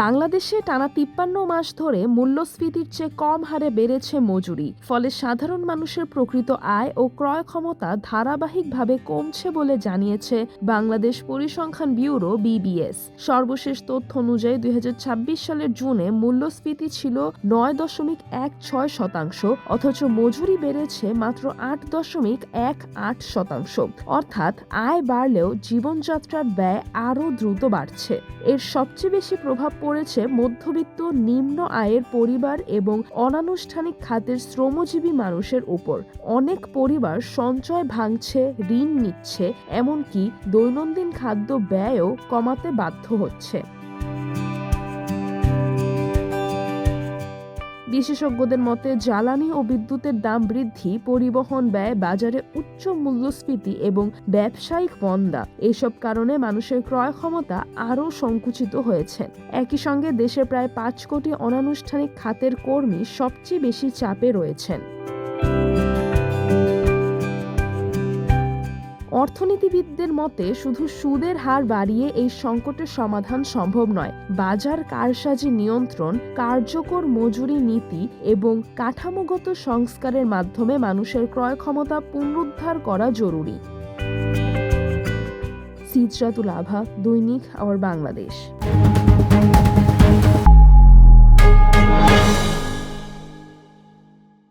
বাংলাদেশে টানা ৫৩ মাস ধরে মূল্যস্ফীতির চেয়ে কম হারে বেড়েছে মজুরি। ফলে সাধারণ মানুষের প্রকৃত আয় ও ক্রয় ক্ষমতা ধারাবাহিকভাবে কমছে বলে জানিয়েছে বাংলাদেশ পরিসংখ্যান ব্যুরো (বিবিএস). সর্বশেষ তথ্য অনুযায়ী ২০২৬ সালের জুনে মূল্যস্ফীতি ছিল ৯.১৬%, অথচ মজুরি বেড়েছে মাত্র ৮.১৮%। অর্থাৎ আয় বাড়লেও জীবনযাত্রার ব্যয় আরও দ্রুত বাড়ছে। এর সবচেয়ে বেশি প্রভাব পড়েছে মধ্যবিত্ত, নিম্ন আয়ের পরিবার এবং অনানুষ্ঠানিক খাতের শ্রমজীবী মানুষের উপর। অনেক পরিবার সঞ্চয় ভাঙছে, ঋণ নিচ্ছে, এমনকি দৈনন্দিন খাদ্য ব্যয়ও কমাতে বাধ্য হচ্ছে। বিশেষজ্ঞদের মতে জ্বালানি ও বিদ্যুতের দাম বৃদ্ধি, পরিবহন ব্যয়, বাজারে উচ্চ মূল্যস্ফীতি এবং ব্যবসায়িক মন্দা, এসব কারণে মানুষের ক্রয় ক্ষমতা আরও সংকুচিত হয়েছে। একই সঙ্গে দেশের প্রায় ৫ কোটি অনানুষ্ঠানিক খাতের কর্মী সবচেয়ে বেশি চাপে রয়েছেন। অর্থনীতিবিদদের মতে শুধু সুদের হার বাড়িয়ে এই সংকটের সমাধান সম্ভব নয়। বাজার কারসাজি নিয়ন্ত্রণ, কার্যকর মজুরি নীতি এবং কাঠামোগত সংস্কারের মাধ্যমে মানুষের ক্রয় ক্ষমতা পুনরুদ্ধার করা জরুরি। সিজরাতুল আভা, দৈনিক আওয়ার বাংলাদেশ।